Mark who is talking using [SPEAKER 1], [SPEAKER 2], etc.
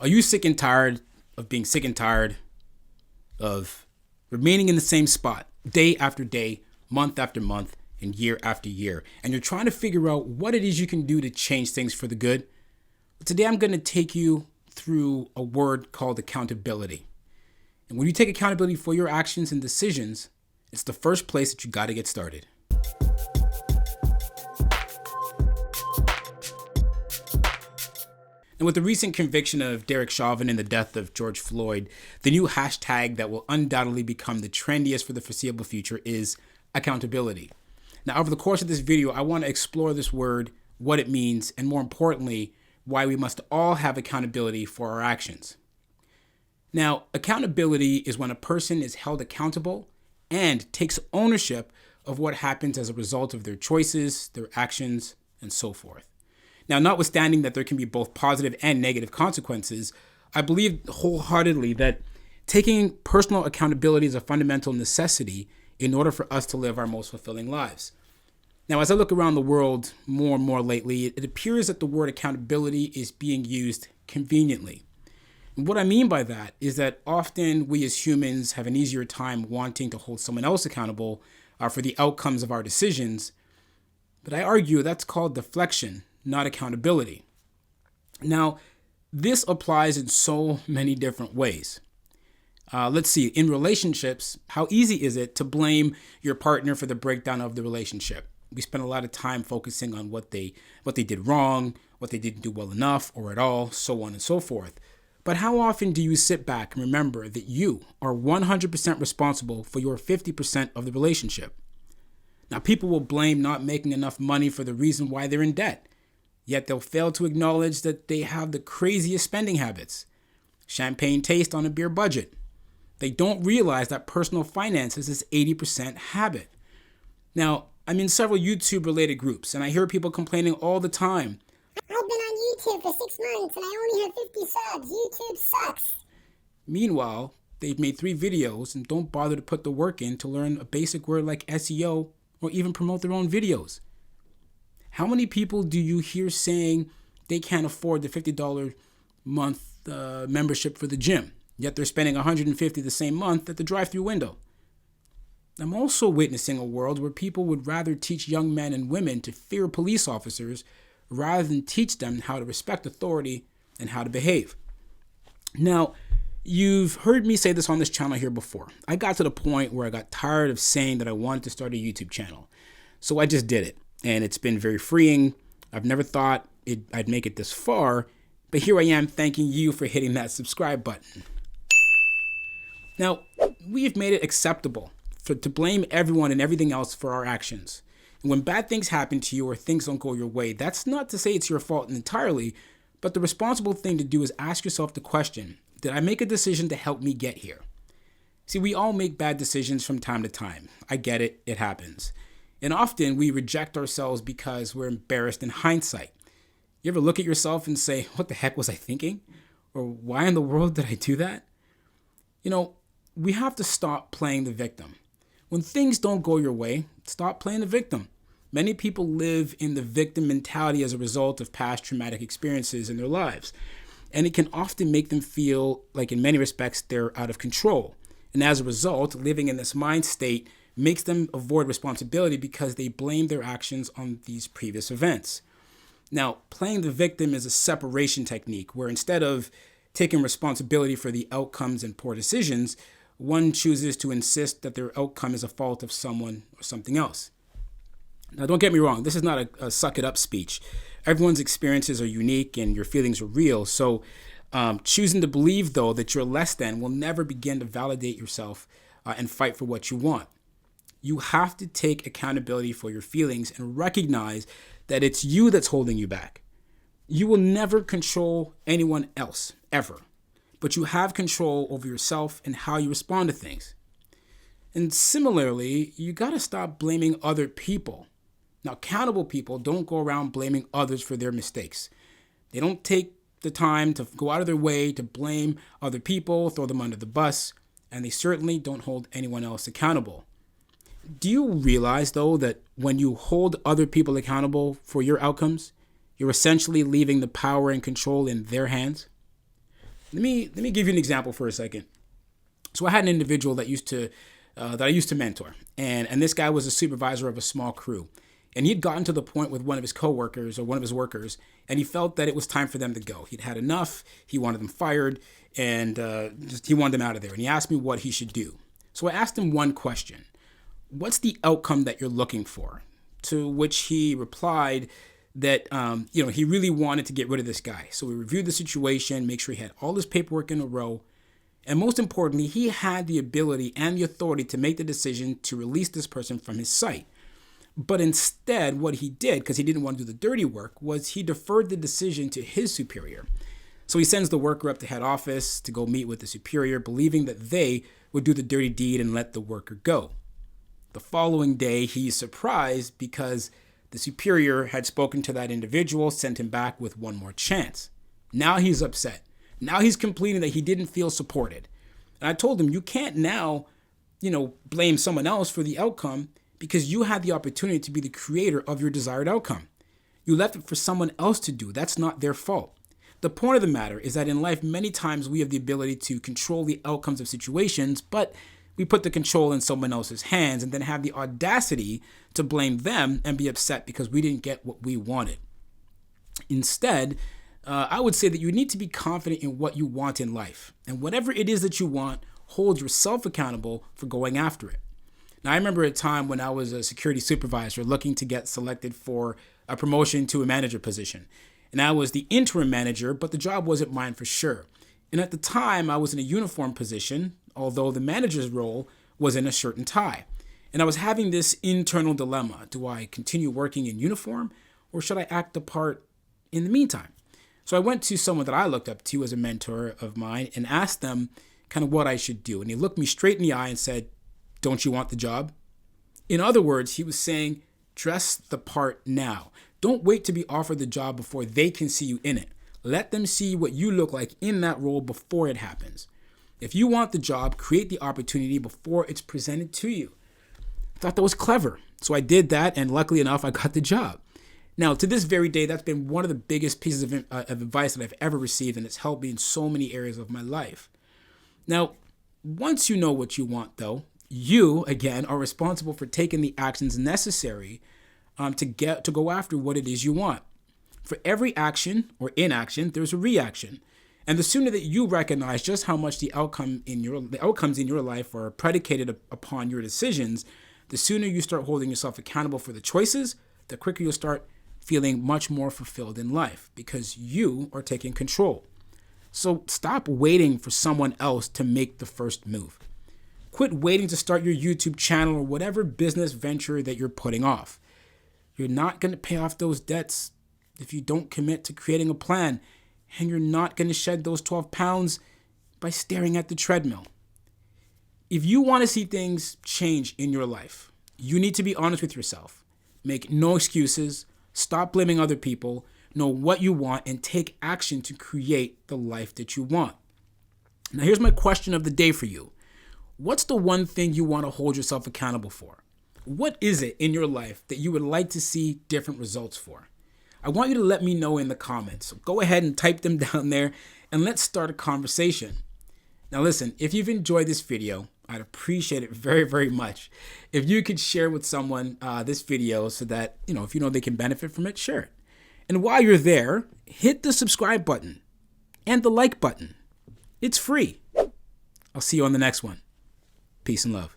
[SPEAKER 1] Are you sick and tired of being sick and tired of remaining in the same spot day after day, month after month, and year after year? And you're trying to figure out what it is you can do to change things for the good? Today, I'm going to take you through a word called accountability. And when you take accountability for your actions and decisions, it's the first place that you got to get started. And with the recent conviction of Derek Chauvin and the death of George Floyd, the new hashtag that will undoubtedly become the trendiest for the foreseeable future is accountability. Now, over the course of this video, I want to explore this word, what it means, and more importantly, why we must all have accountability for our actions. Now, accountability is when a person is held accountable and takes ownership of what happens as a result of their choices, their actions, and so forth. Now, notwithstanding that there can be both positive and negative consequences, I believe wholeheartedly that taking personal accountability is a fundamental necessity in order for us to live our most fulfilling lives. Now, as I look around the world more and more lately, it appears that the word accountability is being used conveniently. And what I mean by that is that often we as humans have an easier time wanting to hold someone else accountable for the outcomes of our decisions. But I argue that's called deflection, not accountability. Now, this applies in so many different ways. Let's see, in relationships, how easy is it to blame your partner for the breakdown of the relationship? We spend a lot of time focusing on what they did wrong, what they didn't do well enough or at all, so on and so forth. But how often do you sit back and remember that you are 100% responsible for your 50% of the relationship? Now, people will blame not making enough money for the reason why they're in debt. Yet they'll fail to acknowledge that they have the craziest spending habits. Champagne taste on a beer budget. They don't realize that personal finances is 80% habit. Now, I'm in several YouTube related groups and I hear people complaining all the time.
[SPEAKER 2] I've been on YouTube for 6 months and I only have 50 subs. YouTube sucks.
[SPEAKER 1] Meanwhile, they've made 3 videos and don't bother to put the work in to learn a basic word like SEO or even promote their own videos. How many people do you hear saying they can't afford the $50 month membership for the gym, yet they're spending $150 the same month at the drive-through window? I'm also witnessing a world where people would rather teach young men and women to fear police officers rather than teach them how to respect authority and how to behave. Now, you've heard me say this on this channel here before. I got to the point where I got tired of saying that I wanted to start a YouTube channel, so I just did it. And it's been very freeing. I've never thought I'd make it this far, but here I am thanking you for hitting that subscribe button. Now, we've made it acceptable to blame everyone and everything else for our actions. And when bad things happen to you or things don't go your way, that's not to say it's your fault entirely, but the responsible thing to do is ask yourself the question, did I make a decision to help me get here? See, we all make bad decisions from time to time. I get it, it happens. And often we reject ourselves because we're embarrassed in hindsight. You ever look at yourself and say, what the heck was I thinking? Or why in the world did I do that? You know, we have to stop playing the victim. When things don't go your way, stop playing the victim. Many people live in the victim mentality as a result of past traumatic experiences in their lives. And it can often make them feel like in many respects they're out of control. And as a result, living in this mind state makes them avoid responsibility because they blame their actions on these previous events. Now, playing the victim is a separation technique where instead of taking responsibility for the outcomes and poor decisions, one chooses to insist that their outcome is a fault of someone or something else. Now, don't get me wrong, this is not a suck it up speech. Everyone's experiences are unique and your feelings are real. So choosing to believe, though, that you're less than will never begin to validate yourself and fight for what you want. You have to take accountability for your feelings and recognize that it's you that's holding you back. You will never control anyone else, ever. But you have control over yourself and how you respond to things. And similarly, you got to stop blaming other people. Now, accountable people don't go around blaming others for their mistakes. They don't take the time to go out of their way to blame other people, throw them under the bus, and they certainly don't hold anyone else accountable. Do you realize, though, that when you hold other people accountable for your outcomes, you're essentially leaving the power and control in their hands? Let me give you an example for a second. So I had an individual that I used to mentor, and this guy was a supervisor of a small crew, and he'd gotten to the point with one of his coworkers or one of his workers, and he felt that it was time for them to go. He'd had enough. He wanted them fired, and he wanted them out of there. And he asked me what he should do. So I asked him one question: "What's the outcome that you're looking for?" To which he replied that he really wanted to get rid of this guy. So we reviewed the situation, make sure he had all his paperwork in a row. And most importantly, he had the ability and the authority to make the decision to release this person from his site. But instead, what he did, because he didn't want to do the dirty work, was he deferred the decision to his superior. So he sends the worker up to head office to go meet with the superior, believing that they would do the dirty deed and let the worker go. The following day, he's surprised because the superior had spoken to that individual, sent him back with one more chance. Now he's upset. Now he's complaining that he didn't feel supported. And I told him, you can't now, blame someone else for the outcome because you had the opportunity to be the creator of your desired outcome. You left it for someone else to do. That's not their fault. The point of the matter is that in life, many times we have the ability to control the outcomes of situations, but we put the control in someone else's hands and then have the audacity to blame them and be upset because we didn't get what we wanted. Instead, I would say that you need to be confident in what you want in life. And whatever it is that you want, hold yourself accountable for going after it. Now, I remember a time when I was a security supervisor looking to get selected for a promotion to a manager position. And I was the interim manager, but the job wasn't mine for sure. And at the time, I was in a uniform position, although the manager's role was in a shirt and tie. And I was having this internal dilemma. Do I continue working in uniform or should I act the part in the meantime? So I went to someone that I looked up to as a mentor of mine and asked them kind of what I should do. And he looked me straight in the eye and said, "Don't you want the job?" In other words, he was saying, dress the part now. Don't wait to be offered the job before they can see you in it. Let them see what you look like in that role before it happens. If you want the job, create the opportunity before it's presented to you. I thought that was clever. So I did that, and luckily enough, I got the job. Now, to this very day, that's been one of the biggest pieces of advice that I've ever received, and it's helped me in so many areas of my life. Now, once you know what you want, though, you, again, are responsible for taking the actions necessary to go after what it is you want. For every action or inaction, there's a reaction. And the sooner that you recognize just how much the outcomes in your life are predicated upon your decisions, the sooner you start holding yourself accountable for the choices, the quicker you'll start feeling much more fulfilled in life because you are taking control. So stop waiting for someone else to make the first move. Quit waiting to start your YouTube channel or whatever business venture that you're putting off. You're not going to pay off those debts if you don't commit to creating a plan, and you're not going to shed those 12 pounds by staring at the treadmill. If you want to see things change in your life, you need to be honest with yourself. Make no excuses. Stop blaming other people. Know what you want and take action to create the life that you want. Now, here's my question of the day for you. What's the one thing you want to hold yourself accountable for? What is it in your life that you would like to see different results for? I want you to let me know in the comments. So go ahead and type them down there and let's start a conversation. Now listen, if you've enjoyed this video, I'd appreciate it very, very much if you could share with someone this video so that, if you know they can benefit from it, share it. And while you're there, hit the subscribe button and the like button. It's free. I'll see you on the next one. Peace and love.